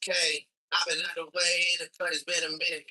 Okay, I've been out of the way, the cut has been a minute.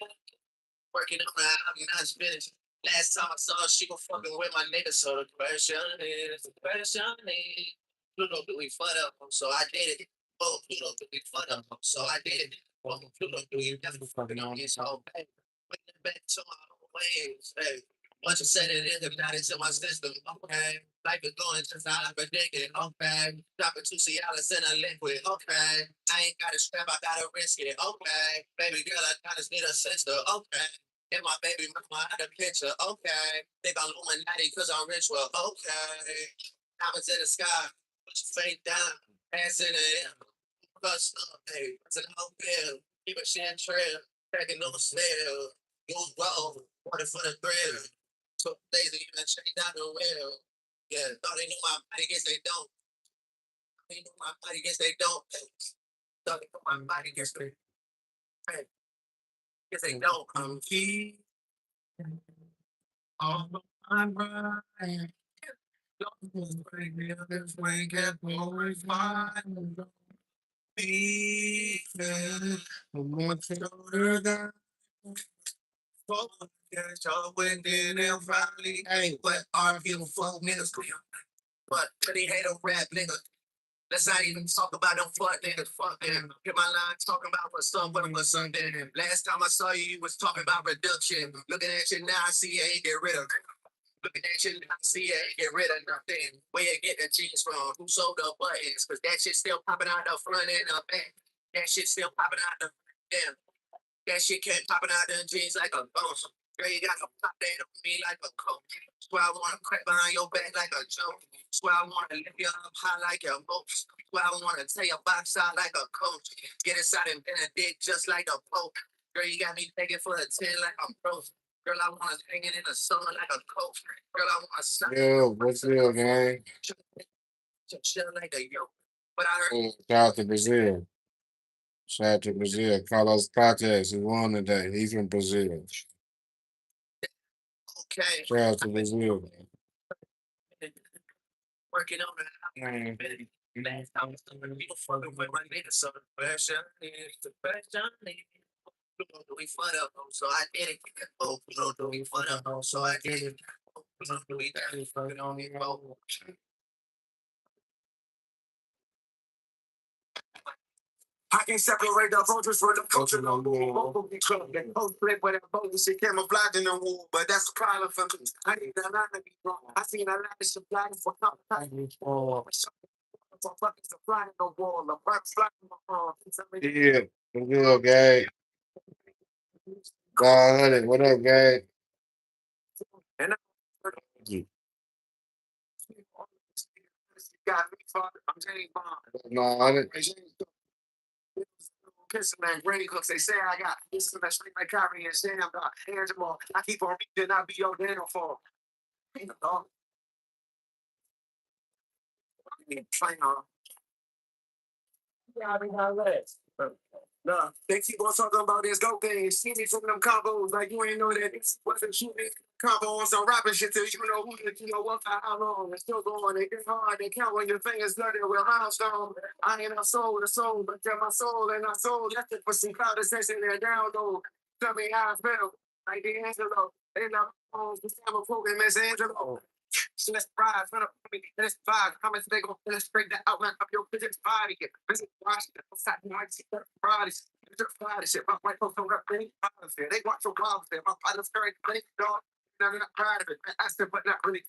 Working on her, I'm not finished. Last time I saw her, she was fucking with my nigga, so the question is, the question is, Pluto, do we fuck up? So I did it. Oh, Pluto, do we fuck up? So I did it. Oh, Pluto, do you never fucking on this whole back? Bring it back to my own ways. Hey, once you said it, it's not into my system. Okay, life is going just how I predicted. Okay, dropping two Cialis in a liquid. Okay, I ain't got a strap, I gotta risk it. Okay, baby girl, I just need a sister. Okay. And my baby mama had a picture. Okay. Think I'm Illuminati because I'm rich. Well, okay. Diamonds in the sky. Put your face down. Ass in the air. Plus, hey, to the hotel. Keep a shit trail. Taking no snail. You roll. Water for the thrill. So days you even check down the wheel. Yeah, thought they knew my body. Guess they don't. They knew my body. Guess they don't. Thought they knew my body. Guess they hey, guess they don't. Key on my mind. Don't bring me up this way, get glorified. Be fair. I want to go down. Get your winning and finally ain't what our beautiful niggas do. But they hate a rap nigga. Let's not even talk about them fuck niggas. Fuck them. Get my line talking about for some what I'm something. Last time I saw you, you was talking about reduction. Looking at you now, I see you ain't get rid of. Looking at you now, I see you ain't get rid of nothing. Where you get the jeans from? Who sold the buttons? Cause that shit still popping out the front and the back. That shit still popping out the damn. That shit kept popping out the jeans like a ghost. Girl, you got to pop that on me like a coat. Swear I wanna crack behind your back like a joke. Swear I wanna lift you up high like your boats. Swear I wanna tear your box out like a coach. Get inside and bend a dick just like a pope. Girl, you got me begging for a 10 like I'm broke. Girl, I wanna hang it in the sun like a coach. Girl, I wanna suck. Yo, what's up, gang? Chill like a yoke. But I heard. Shout out to Brazil. Shout out to Brazil. Carlos Prates, he won today. He's from Brazil. Okay. Shout out to Brazil. Working on it. Last time I was doing people fucking with my nigga, so the pressure is the pressure. Do we fun up, so I did it. Oh, do we fun up, so I did it. Do we fucking on the road? I can separate the vultures from the culture no more. Both of each other. Both play with that both shit camouflage in the wool, but that's the problem for me. I need a lot to be wrong. I seen a lot of supply for competition. For fucking supply in the wall, the bucks flying the yeah, good up, gang. 900, what up, gang? And you got me, father. I'm James Bond. 900. Kissing man, Brady Cooks. They say I got this is the street like Kyrie and Sam got Angelo. I keep on reaching, I be your downfall. Ain't no dog. Playing on. Yeah, I mean, how legs. Nah, they keep on talking about this go game. See me from them combos like you ain't know that this wasn't shooting combo on some rapping shit till you know who you know what for how long. It's still going. It gets hard. They count when your fingers dirty with milestone. I ain't a soul, the soul, but tell my soul and my soul left it for some cloud session there down though. Tell me how I feel. Like the Angelo. They love phones to Sam and Miss Angelo. So let's ride, run up me, let's vibe. How much they go, let's break the outline of your physics body. Visit Washington, outside the United States, bodies. Just body shit. My white folks don't got any problems here. They watch your problems there. My father's very great dog. Never not proud of it. I said, but not really.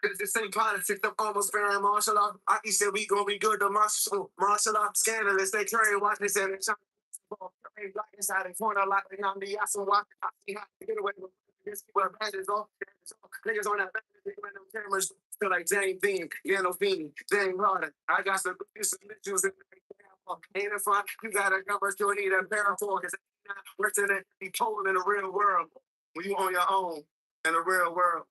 Because the same politics, I'm almost very martial law. I said we gonna be good to martial law scandalous. They try watch this and it's black inside the corner, like the young the ass and watch. I see how to get away with this. Well, badges off. Niggas on that cameras feel like Jane Bean, Yellow Bean, Jane Rodden. I got some issues in ain't it fun? You gotta cover you need a parafor because we're to be told in the real world when you on your own in the real world.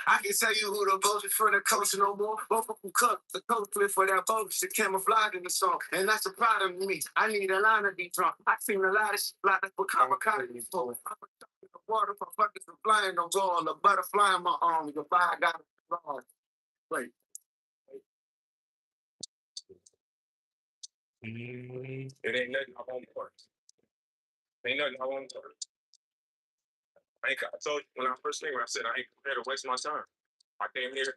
I can tell you who the voted for the coach no more. Both of them cook the coach flip for that bogus shit camouflage in the song. And that's a problem with me. I need a line to be drunk. I've seen a lot of shit like that for kamikaze before. I'm the water for fucking flying on wall, the butterfly in my arm, the fire got it. Wait. It ain't nothing I want more. Ain't nothing I want more. I told you when I first came here, I said I ain't prepared to waste my time. I came here.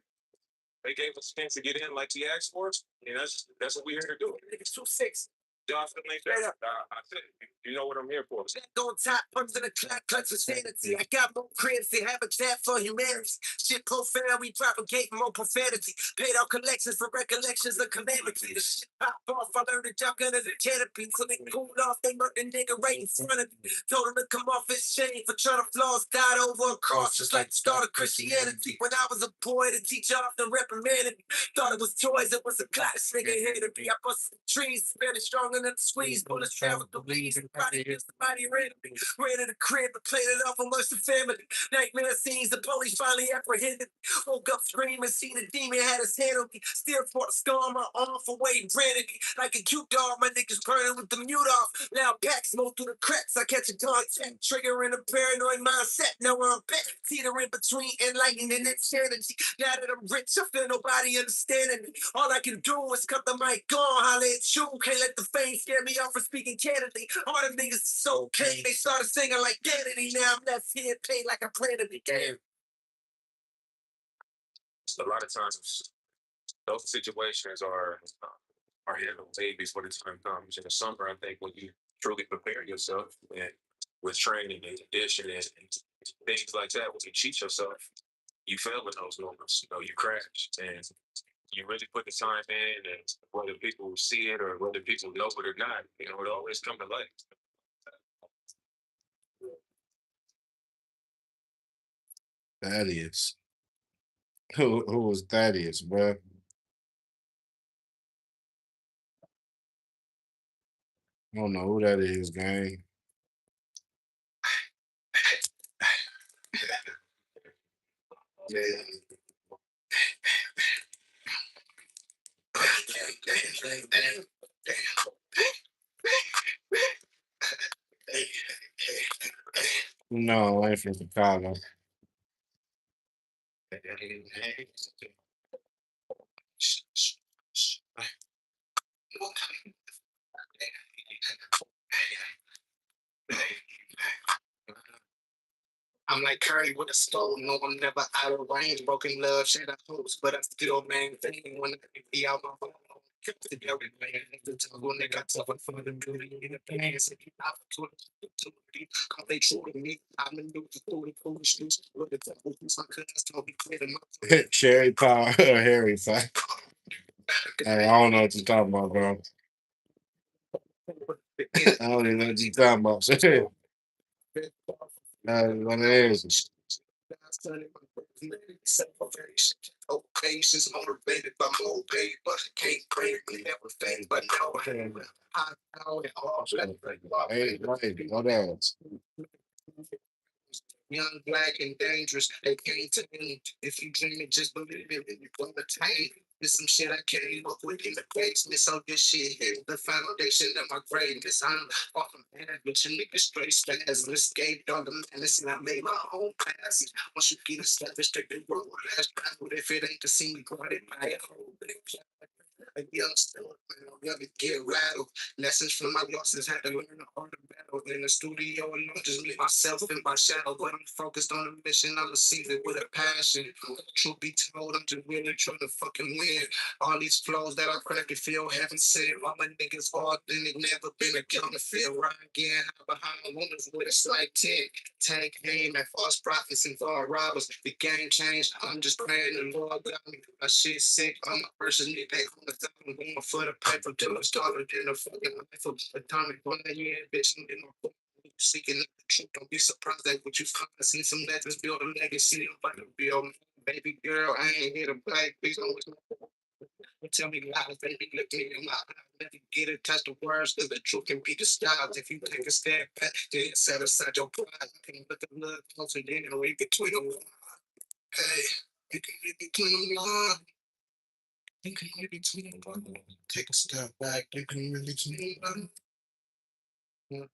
They gave us a chance to get in like we asked for us, and that's what we're here to do. Niggas 2-6. Y'all feel like that? I said, you know what I'm here for. Jack on top, under the clock, clutch of sanity. I got more cribs than habitat for humanity. Shit profound, we propagate more profanity. Paid out collections for recollections of calamity. The shit pop off, I learned to jump under the canopy. So they cool off, they murked the nigga right in front of me. Told him to come off his chain for trying to floss, died over a cross, just like the start of Christianity. When I was a boy, the teacher often reprimanded me. Thought it was toys, it was a class nigga here to be. I busted the trees, barely strong enough to squeeze. Bullets traveled the leaves, and body against the body ran me. Ran to the crib and played it off amongst the family. Nightmare scenes, the police finally apprehended. Woke up screaming, seen the demon had his hand on me. Still fought a scar on my arm for weight, branded me. Like a cute dog, my niggas burning with the mute off. Loud pack smoke through the cracks. I catch a contact, triggering a paranoid mindset. Now I'm back, teetering between enlightenment and insanity. Now that I'm rich, I feel nobody understanding me. All I can do is cut the mic on, holla at you. Can't let the fame scare me off for speaking candidly. All them niggas is so okay. They started singing like Kennedy. Now I'm left here paid like I planned to be game. A lot of times, those situations are handled maybe when the time comes. In the summer, I think when you truly prepare yourself and with training and conditioning and things like that, when you cheat yourself, you fail in those moments. You know, you crash and you really put the time in, and whether people see it or whether people know it or not, you know, it always come to light. Thaddeus. Who was Thaddeus, bro? I don't know who that is, gang. No, I ain't from Chicago. I'm like Curry with a stone. No, I'm never out of range. Broken love, shed hopes, but I still maintain when I be out my phone. Kept together, man. The time when they got someone for the beauty in the pants. And opportunity, come they true to me. I'm in the foolishness. With the devil, who's my cousin, told me clear them up. Sherry Power or Harry Power. Hey, I don't know what you're talking about, bro. I don't even know what you're talking about. What it is. Patience motivated by more paper. Can't pray me everything, but no. I know it all. Hey, what else? Young, black, and dangerous. They can't tell me. If you dream it, just believe it, and you're gonna attain. There's some shit I came up with in the basement. So this shit hit the foundation of my greatness. I'm off from bad, but you niggas straight stairs. Escaped all the madness, and I made my own passage. Once you get established, take the road. Last time, if it ain't to see me guarded by a whole a youngster, never get rattled. Lessons from my losses, had to learn the art of battle. In the studio alone, just me, myself, and my shadow. But I'm focused on the mission, I'm a season with a passion. Truth be told, I'm just really trying to fucking win. All these flows that I crack and feel, haven't said. All my niggas authentic, never been a counterfeit. Right again, behind wonders with a slight tick. Take aim at false prophets and false robbers. The game changed, I'm just praying the Lord got me. My shit sick, I'm a person that they on the top. I'm going for the paper till I started in the fucking life of atomic one. Yeah, bitch, I'm in my seeking the truth. Don't be surprised that what you find. See some legends build a legacy. I'm about to build. Baby girl, I ain't here to play. Please don't tell me lies, baby. Look me in my eyes. Never get attached to words, cause the truth can be disguised. If you take a step back, then set aside your pride. You can look a little closer, then read between them. Hey, you can read between them lines. You can read between them lines. Take a step back, you can read between them lines.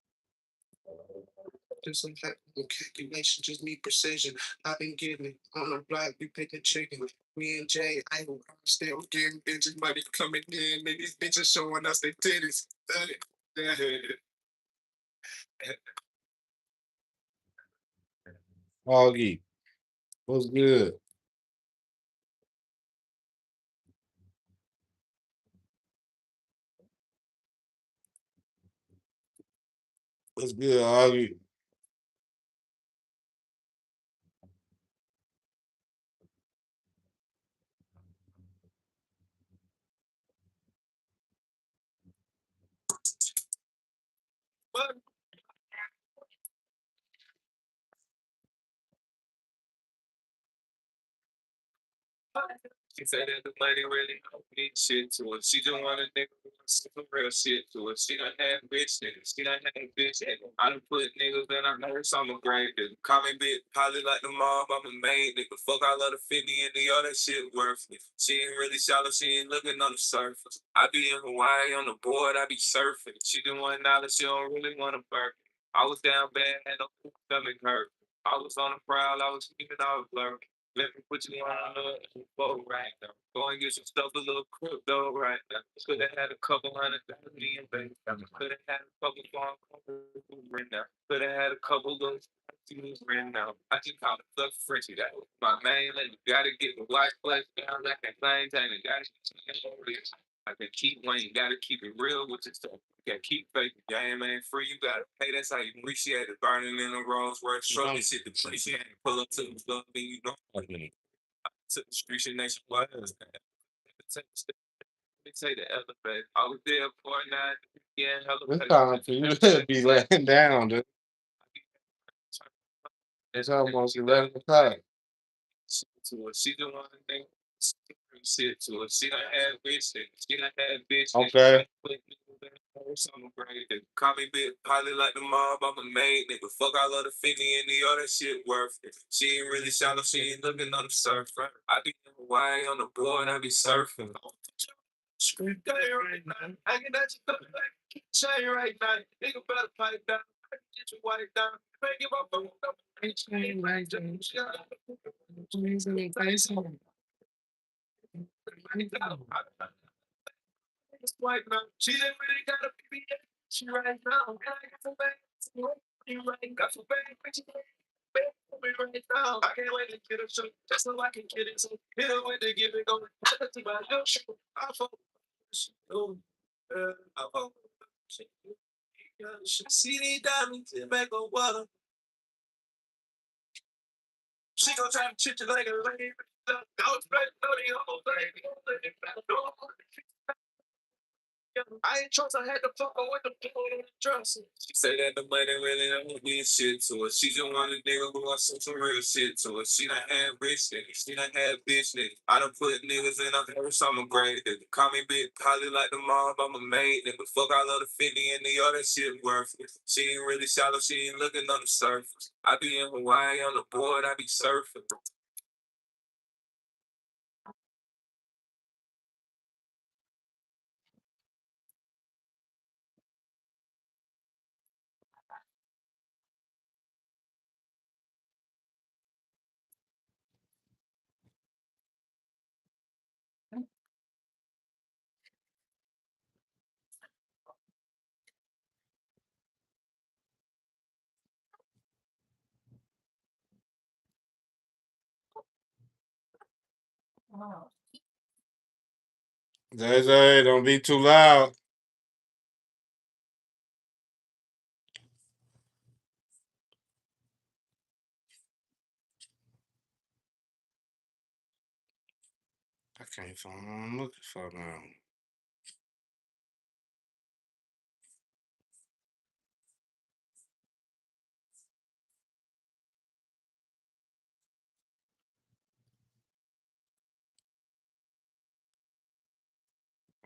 Do some calculation, just need precision. I've been getting it on the block, we picking chicken. Me and Jay, I will still getting bitches, money coming in, and these bitches showing us their titties. Augie, what's good? What's good, Augie? She said that the money really don't mean shit to her. She just want a nigga who wants some real shit to her. She done had bitch niggas. She done had bitch niggas. I done put niggas in her nurse. I'm a grave nigga. Call me bitch, probably like the mob. I'm a maid nigga. Fuck all of the 50 and the other shit worthless. She ain't really shallow. She ain't looking on the surface. I be in Hawaii on the board. I be surfing. She didn't want knowledge. She don't really want a burp. I was down bad. Had no stomach hurt. I was on the prowl. I was keeping all blurred. Let me put you on the boat right now. Go and get some stuff a little crypto right now. Could have had a couple $100,000 in bank. Could have had a couple phone calls right now. Could have had a couple little things right now. I just call it Fluff Frenchie. That was my main lady. Gotta get the white flesh down like that thing. Gotta get I can keep when you gotta keep it real with yourself. You gotta keep faith. Game ain't free. You gotta pay. That's how you appreciate it. Burning in the Rolls Royce truck and shit. Depreciate it. Pull up to the club and you know. To the streets and nationwide. They say the elevator. I was there for 9. Yeah, It's elevator. time for you to be laying down, dude. It's almost 11 o'clock. To her. She the one thing shit to her. She done had bitch shit. She done had bitch Okay. I'm great. Call me bitch, probably like the mob. I'm a maid nigga. Fuck all of the 50 and the other shit worth it. She ain't really shallow. She ain't looking on the surface. I be in Hawaii on the board. I be surfing. Scream right now. I can at you chain right now. Nigga better pipe down. Get your wife down. Make him up. Chain right down. It's white now. She didn't really got a baby. She right now. And I got some back. You right. Got some back. Right now. I can't wait to get a show. Just so I can get it. So hit her with the give it going. To my little show. I fuck. I fuck. See these diamonds in back of water. She gon' try to treat you like a lady. I was ready to know the whole thing. I ain't trust. I had to fuck her with the blood on the dresser. She said that the money really don't mean shit to her. She just want a nigga who wants some real shit to her. She done had rich niggas. She done had bitch niggas. I done put niggas in her purse. I'm a great nigga. Call me big, probably like the mob. I'm a maid nigga. Fuck all of the 50 and the other shit worthless. She ain't really shallow. She ain't looking on the surface. I be in Hawaii on the board. I be surfing. Zay Zay, don't be too loud. I can't find what I'm looking for now.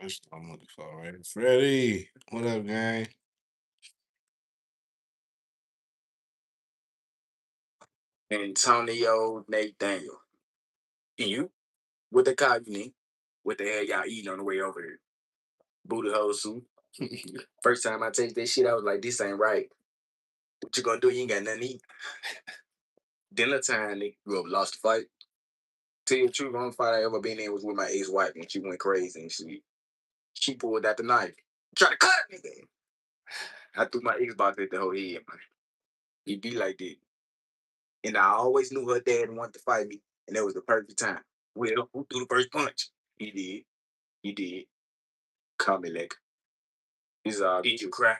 That's what I'm looking for, right? Freddie, what up, gang? Antonio Nathaniel. And you? What the call you need? What the hell y'all eating on the way over here? Booty hole soup. First time I tasted that shit, I was like, this ain't right. What you gonna do? You ain't got nothing to eat. Dinner time, nigga. You ever lost a fight? Tell you the truth, the only fight I ever been in was with my ex-wife when she went crazy and she pulled out the knife. Try to cut a nigga. I threw my Xbox at the whole head, man. He be like that. And I always knew her dad wanted to fight me, and that was the perfect time. Well, who threw the first punch? He did. He did. Call me like. Did you cry?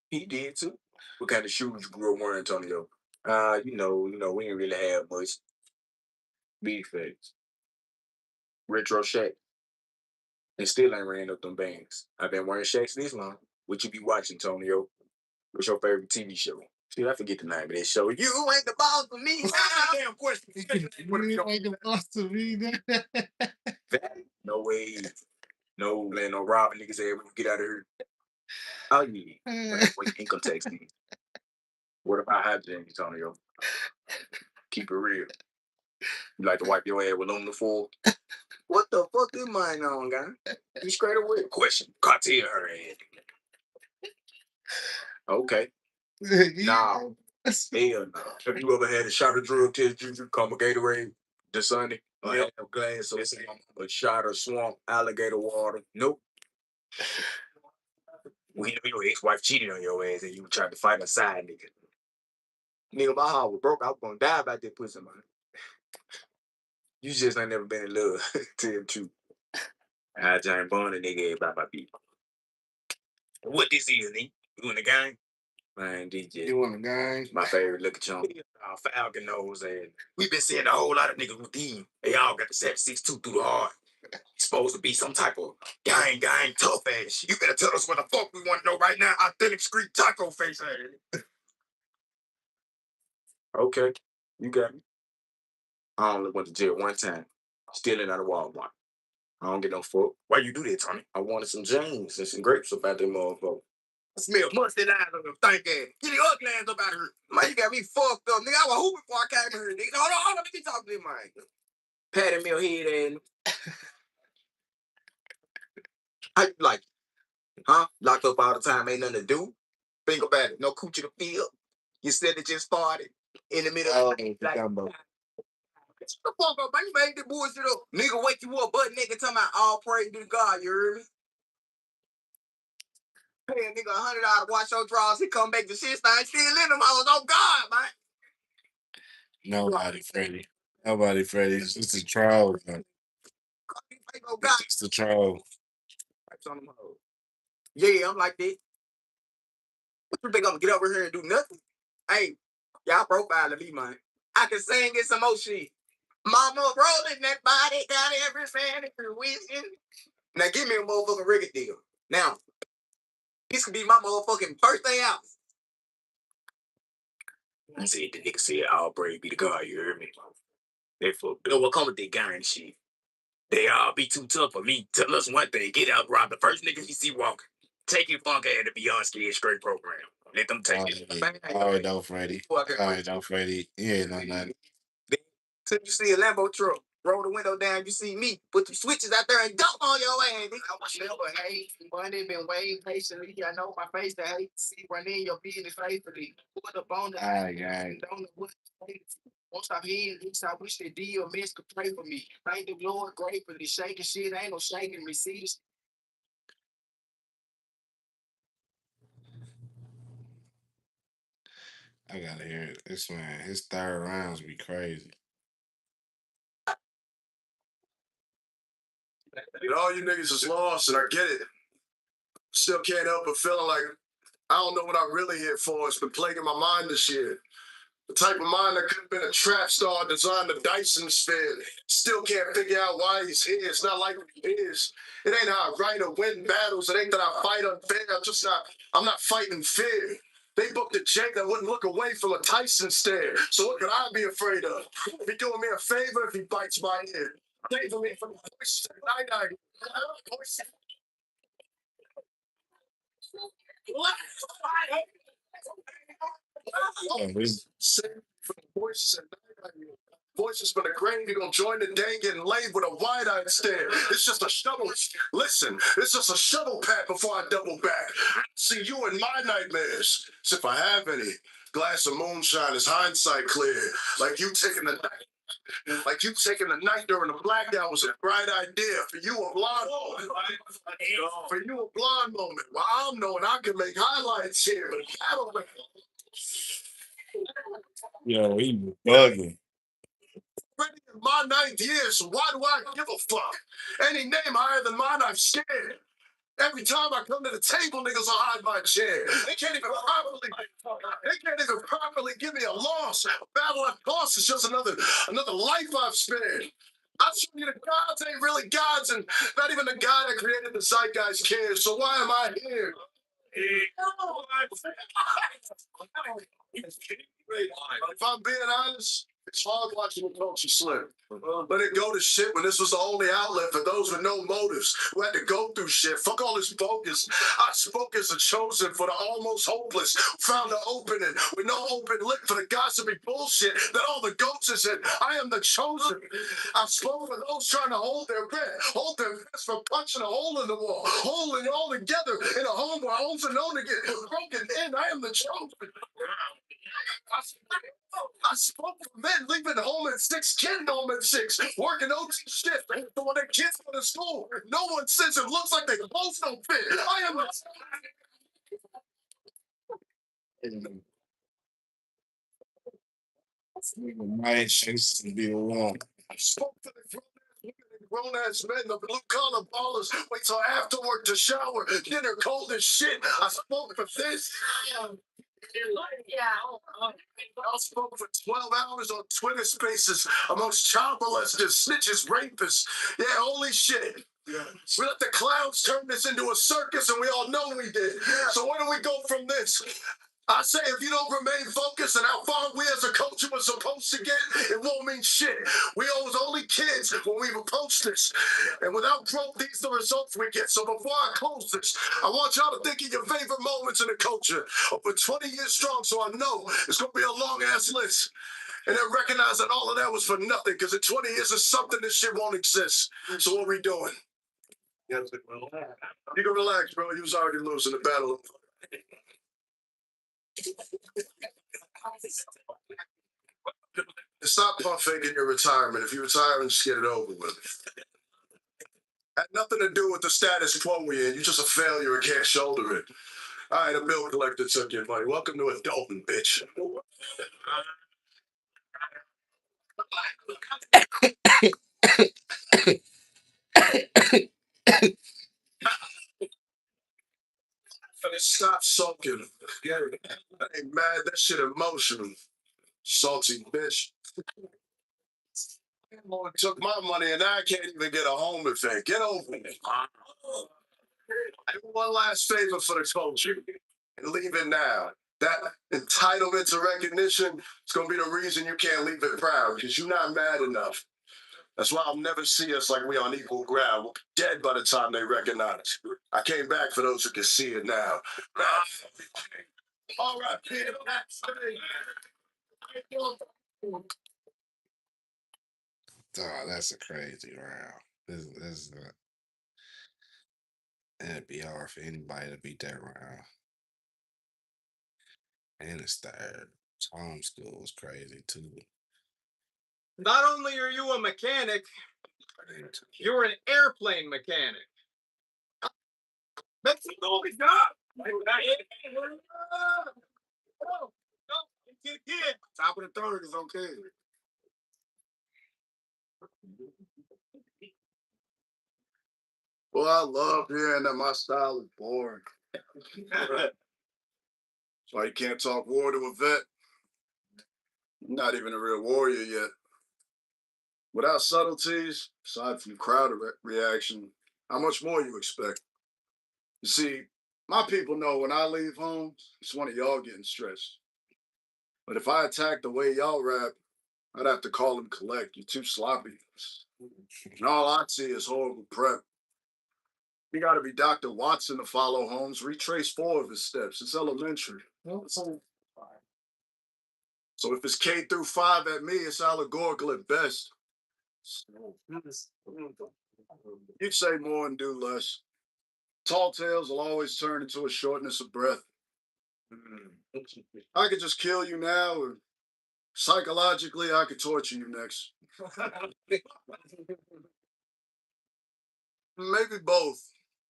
He did too. What kind of shoes you grew up wearing, Antonio? We didn't really have much. Big facts. Retro Shack. And still ain't ran up them bands. I've been wearing Shacks this long. What you be watching, Antonio? What's your favorite TV show? See, I forget the name of that show. You ain't the boss for me. Damn question. You ain't the boss to me. No way. No, land no robbing niggas here when you get out of here. Oh, yeah. What income tax thing? What about hygiene, Antonio? Keep it real. You like to wipe your ass with aluminum foil? What the fuck is mine on, guy? You straight away. Question. Cartier her ass. Okay. Nah. Hell no. Have you ever had a shot of drug test you come a Gatorade, the Sunday, or have a glass of a shot of swamp alligator water? Nope. We know your ex-wife cheated on your ass and you tried to fight a side nigga. Nigga, my heart was broke. I was gonna die about that pussy, man. You just ain't never been in love. Tell the truth. I James Bond and nigga about my people. What this is, nigga? You in the game? Man, DJ. You want a guy? My favorite looking chunk. Falcon nose and we been seeing a whole lot of niggas with these. They all got the 7.62 through the heart. Supposed to be some type of gang, tough ass. You better tell us what the fuck we want to know right now. Authentic street taco face ass. Okay, you got me. I only went to jail one time. Stealing out of Walmart. I don't get no fuck. Why you do that, Tony? I wanted some James and some grapes about that motherfucker. I smell mustard eyes on them thank ass. Get the ugly ass up out of here. Man, you got me fucked up, nigga. I was hooping before I came here, nigga. Hold on, let me talk to him, man. Patting me on head and how you like it? Huh? Locked up all the time, ain't nothing to do. Think about it. No coochie to feel. You said it just started in the middle of the night. Like, shut the fuck up, man. You made this bullshit up. Nigga wake you up, butt nigga talking about all praise to God, you heard me? Pay a nigga $100 to wash your drawers, he come back to shit stain, still in them hoes. Oh God, man. Nobody, Freddie. Nobody, Freddie. It's just a troll, man. Oh God. It's just a troll. Yeah, I'm like that. What you think I'm gonna get over here and do nothing? Hey, y'all profiling me, man. I can sing and some more shit. Mama rolling that body, got every fan if you're wishing. Now give me a motherfucking record deal. Now, this could be my motherfucking birthday out. I said the nigga said all praise be to God, you heard me? They fucked up. What come with that guy and shit? They all be too tough for me. Tell us one thing, get out, rob the first nigga you see walking. Take your funk ass to Beyond Scared Straight program. Let them take it. All right, though, Freddie. All right, though, Freddie. You ain't know nothing. Till you see a Lambo truck, roll the window down, you see me, put the switches out there and dump on your ass. I was never hate. Money been waiting patiently. I know my face to hate. See, run in your business faithfully. Put up on the All right, guys. don't know what won't stop hearing this. I wish that D or Miss could pray for me. Thank the Lord gratefully. Shaking shit, ain't no shaking receipts. I gotta hear it. This man, his third rounds be crazy. All you niggas is lost, and I get it. Still can't help but feeling like I don't know what I'm really here for. It's been plaguing my mind this year. The type of mind that could have been a trap star designed the Dyson sphere. Still can't figure out why he's here. It's not like he is. It ain't how I write or win battles. It ain't that I fight unfair. I'm not fighting fear. They booked a Jake that wouldn't look away from a Tyson stare. So what could I be afraid of? Be doing me a favor if he bites my ear. Favor me from the voices at night. Voices for the grain, you're gonna join the day getting laid with a wide-eyed stare. It's just a shovel. Listen, it's just a shovel pat before I double back. See you in my nightmares, as if I have any. Glass of moonshine is hindsight clear. Like you taking the night during a blackout was a bright idea. For you, a blonde moment. For you, a blonde moment. Well, I'm knowing I can make highlights here. Yo, he bugging. Already in my 9th year, so why do I give a fuck? Any name higher than mine, I've scared. Every time I come to the table, niggas will hide my chair. They can't even properly give me a loss. A battle I've lost is just another life I've spared. I've shown you the gods ain't really gods, and not even the guy that created the zeitgeist cares. So why am I here? If I'm being honest, it's hard watching the culture slip. Let it go to shit when this was the only outlet for those with no motives who had to go through shit. Fuck all this bogus. I spoke as a chosen for the almost hopeless. Found an opening with no open lip for the gossipy bullshit that all the goats is in. I am the chosen. I spoke for those trying to hold their fist from punching a hole in the wall, holding it all together in a home where homes are known to get broken in. I am the chosen. I spoke for men leaving home at 6, getting home at 6, working OT shift. So when their kids go to school, no one says it looks like their clothes don't fit. I am My shit to be alone. I spoke for the grown ass men, the blue collar ballers. Wait till after work to shower. Dinner cold as shit. I spoke for this. I spoke for 12 hours on Twitter Spaces amongst child molesters, snitches, rapists. Yeah, holy shit. We let the clowns turn this into a circus, and we all know we did. So where do we go from this? I say if you don't remain focused on how far we as a culture were supposed to get, it won't mean shit. We was only kids when we approached this. And without growth, these are the results we get. So before I close this, I want y'all to think of your favorite moments in the culture. Over 20 years strong, so I know it's going to be a long-ass list. And then recognize that all of that was for nothing, because in 20 years of something, this shit won't exist. So what we doing? You can relax, bro. You was already losing the battle. Stop pump faking your retirement. If you retire, just get it over with. Had nothing to do with the status quo we in. You're just a failure and can't shoulder it. All right, a bill collector took your money. Welcome to adulting, bitch. Stop sulking. I ain't mad. That shit emotional. Salty bitch. Took my money and now I can't even get a home event. Get over it. Do one last favor for the culture and leave it now. That entitlement to recognition is going to be the reason you can't leave it proud, because you're not mad enough. That's why I'll never see us like we on equal ground. We'll be dead by the time they recognize. I came back for those who can see it now. All right, Peter. Oh, that's a crazy round. This it'd be hard for anybody to beat that round. And it's third. Homeschool was crazy too. Not only are you a mechanic, you're an airplane mechanic. That's the only job. Top of the third is okay. Well, I love hearing that my style is boring. So you can't talk war to a vet. Not even a real warrior yet. Without subtleties, aside from crowd reaction, how much more you expect? You see, my people know when I leave home, it's one of y'all getting stressed. But if I attack the way y'all rap, I'd have to call them collect. You're too sloppy. And all I see is horrible prep. You got to be Dr. Watson to follow Holmes. Retrace 4 of his steps. It's elementary. So if it's K through 5 at me, it's allegorical at best. You'd say more and do less. Tall tales will always turn into a shortness of breath. I could just kill you now, or psychologically, I could torture you next. Maybe both,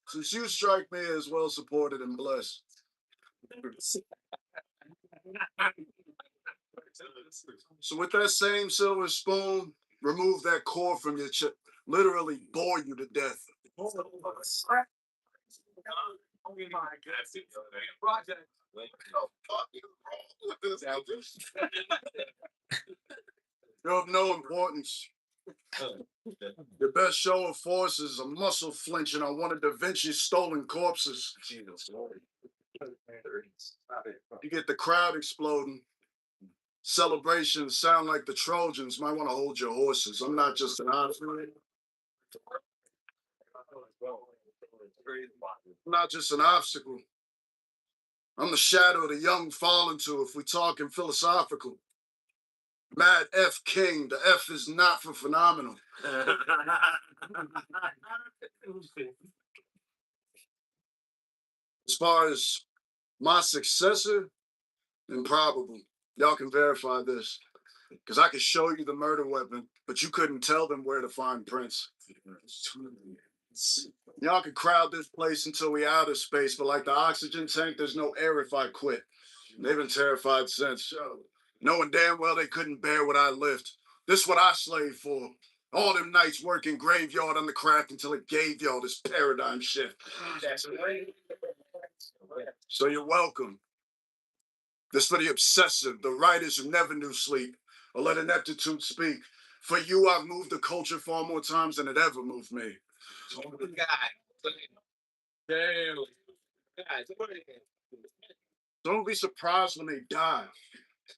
since you strike me as well supported and blessed. So, with that same silver spoon, remove that core from your chest, literally bore you to death. You're of no importance. Your best show of force is a muscle flinching on one of Da Vinci's stolen corpses. You get the crowd exploding. Celebrations sound like the Trojans. Might want to hold your horses. I'm not just an obstacle. I'm not just an obstacle. I'm the shadow the young fall into if we talking philosophical. Mad F King. The F is not for phenomenal. As far as my successor, improbable. Y'all can verify this. Because I could show you the murder weapon, but you couldn't tell them where to find Prince. Y'all could crowd this place until we out of space, but like the oxygen tank, there's no air if I quit. They've been terrified since. Knowing damn well they couldn't bear what I lift. This what I slaved for. All them nights working graveyard on the craft until it gave y'all this paradigm shift. So you're welcome. This for the obsessive, the writers who never knew sleep, or let ineptitude speak. For you, I've moved the culture far more times than it ever moved me. Don't be surprised when they die.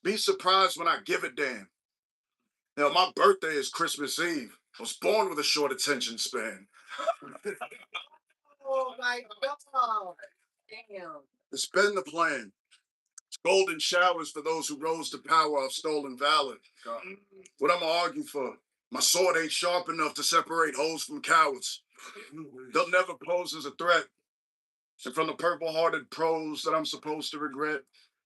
Be surprised when I give a damn. You know, my birthday is Christmas Eve. I was born with a short attention span. Oh my God. Damn. It's been the plan. It's golden showers for those who rose to power of stolen valor. What I'm gonna argue for? My sword ain't sharp enough to separate hoes from cowards. They'll never pose as a threat. And from the purple-hearted prose that I'm supposed to regret,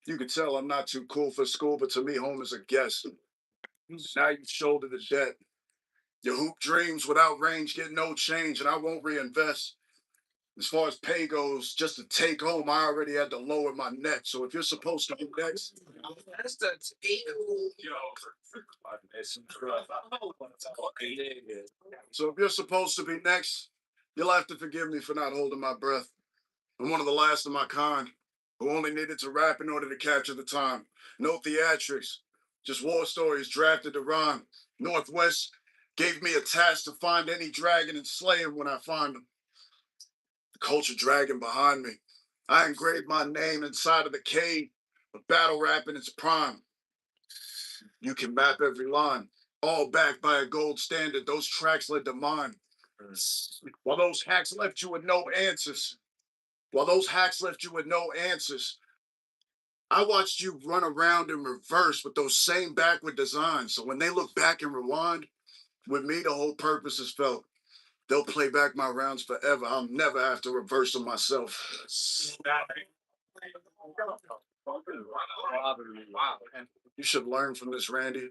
you can tell I'm not too cool for school, but to me, home is a guest. Now you shoulder the debt. Your hoop dreams without range get no change, and I won't reinvest. As far as pay goes, just to take home, I already had to lower my net. So if you're supposed to be next, That's the so if you're supposed to be next, you'll have to forgive me for not holding my breath. I'm one of the last of my kind who only needed to rap in order to capture the time. No theatrics, just war stories drafted to rhyme. Northwest gave me a task to find any dragon and slay him when I find him. The culture dragon behind me. I engraved my name inside of the cave of battle rap in its prime. You can map every line, all backed by a gold standard. Those tracks led to mine. While those hacks left you with no answers. I watched you run around in reverse with those same backward designs. So when they look back and rewind, with me, the whole purpose is felt. They'll play back my rounds forever. I'll never have to reverse them myself. You should learn from this, Randy.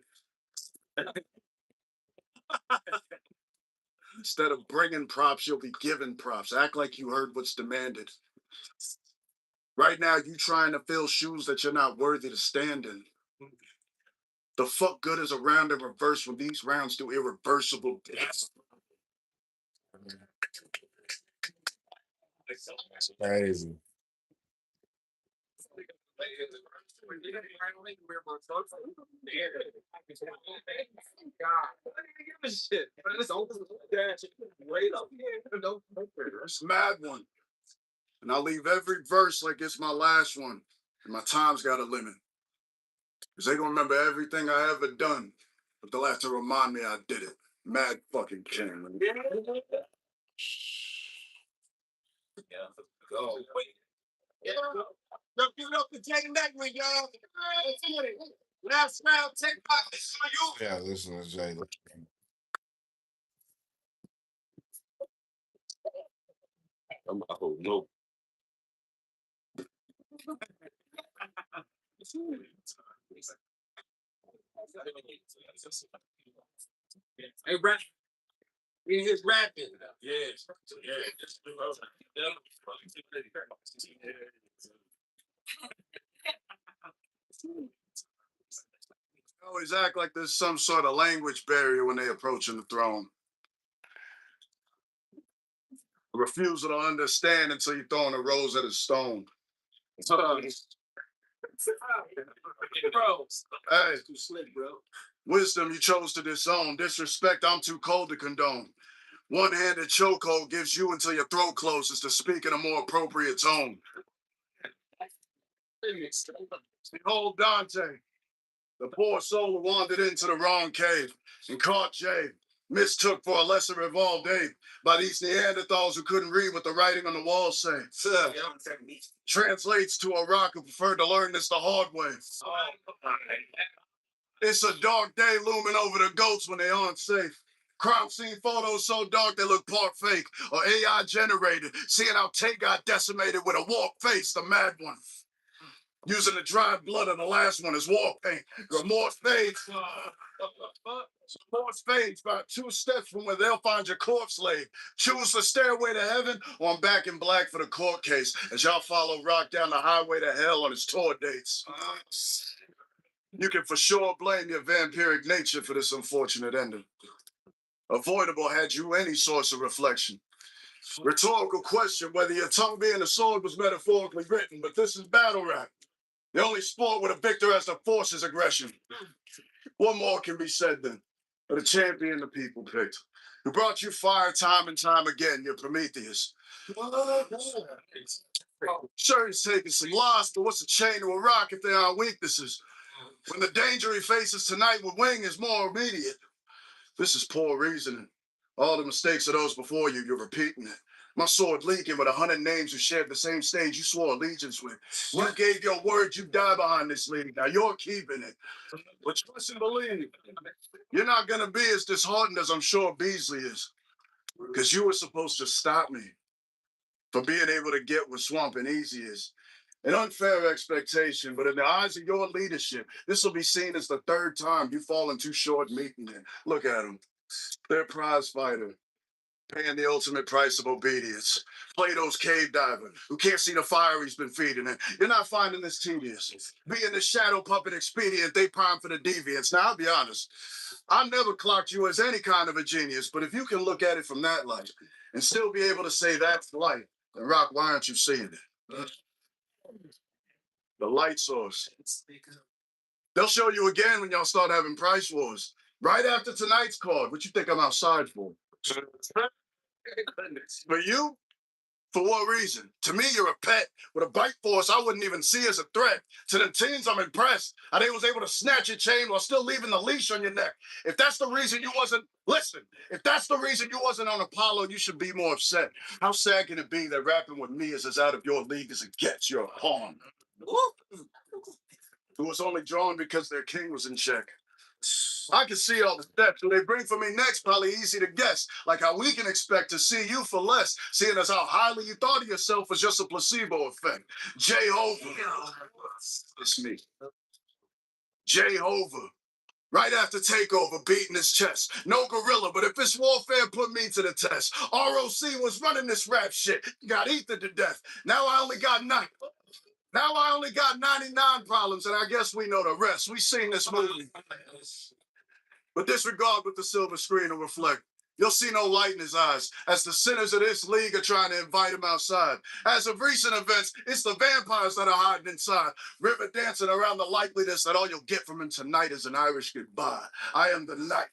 Instead of bringing props, you'll be given props. Act like you heard what's demanded. Right now, you trying to fill shoes that you're not worthy to stand in. The fuck good is a round in reverse when these rounds do irreversible deaths. That's crazy. It's a mad one. And I'll leave every verse like it's my last one. And my time's got a limit. Because they gonna remember everything I ever done. But they'll have to remind me I did it. Mad fucking king. Don't give it up to Jay Negri, y'all. Last round, take back this on you. Yeah, listen to Jay. I'm a whole no. Hey, rap. We just rapping. Yes. Always act like there's some sort of language barrier when they approaching the throne. A refusal to understand until you throwing a rose at a stone. Bro. Hey, Too slick, bro. wisdom you chose to disown. Disrespect I'm too cold to condone. One-handed chokehold gives you until your throat closes to speak in a more appropriate tone. Behold Dante, the poor soul who wandered into the wrong cave and caught Jay, mistook for a lesser evolved ape by these Neanderthals who couldn't read what the writing on the wall say. Translates to a rock who preferred to learn this the hard way. It's a dark day looming over the goats when they aren't safe. Crime scene photos so dark they look part fake or AI generated. Seeing how Tay got decimated with a walk face, the mad one. Using the dried blood of the last one as war paint. Remorse fades. Remorse fades about 2 steps from where they'll find your corpse laid. Choose the stairway to heaven, or I'm back in black for the court case as y'all follow Rock down the highway to hell on his tour dates. You can for sure blame your vampiric nature for this unfortunate ending. Avoidable had you any source of reflection. Rhetorical question whether your tongue being a sword was metaphorically written, but this is battle rap. The only sport where the victor has to force his aggression. What more can be said then? But a champion the people picked, who brought you fire time and time again, your Prometheus. Sure, he's taking some loss, but what's a chain to a rock if there aren't weaknesses? When the danger he faces tonight with Wing is more immediate. This is poor reasoning. All the mistakes of those before you, you're repeating it. My sword leaking with 100 names who shared the same stage you swore allegiance with. You gave your word you'd die behind this league. Now you're keeping it. But trust and believe, you're not going to be as disheartened as I'm sure Beasley is. Because you were supposed to stop me from being able to get what Swampin' Easy is. An unfair expectation, but in the eyes of your leadership, this will be seen as the 3rd time you've fallen too short meeting it. Look at him. They're a prize fighter, paying the ultimate price of obedience. Plato's cave diver, who can't see the fire he's been feeding it. You're not finding this tedious. Being the shadow puppet expedient, they prime for the deviants. Now, I'll be honest, I never clocked you as any kind of a genius, but if you can look at it from that light and still be able to say that's light, then Rock, why aren't you seeing it? The light source. They'll show you again when y'all start having price wars. Right after tonight's card, what you think I'm outside for? For you? For what reason? To me, you're a pet with a bite force I wouldn't even see as a threat. To the teens, I'm impressed how they was able to snatch your chain while still leaving the leash on your neck. If that's the reason you wasn't, listen, if that's the reason you wasn't on Apollo, you should be more upset. How sad can it be that rapping with me is as out of your league as it gets? You're a pawn. Who was only drawn because their king was in check. I can see all the steps. What they bring for me next, probably easy to guess. Like how we can expect to see you for less, seeing as how highly you thought of yourself was just a placebo effect. Jay Hoover. It's me. Jay Hoover. Right after takeover, beating his chest. No gorilla, but if this warfare put me to the test, ROC was running this rap shit. Got Ether to death. Now I only got 9. Now I only got 99 problems, and I guess we know the rest. We seen this movie. But disregard what the silver screen will reflect. You'll see no light in his eyes, as the sinners of this league are trying to invite him outside. As of recent events, it's the vampires that are hiding inside, river dancing around the likeliness that all you'll get from him tonight is an Irish goodbye. I am the night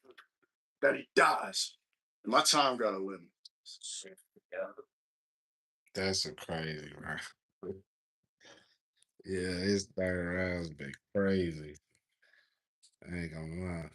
that he dies. And my time got a limit. That's a crazy, man. Yeah, his 3rd round's been crazy. I ain't gonna lie.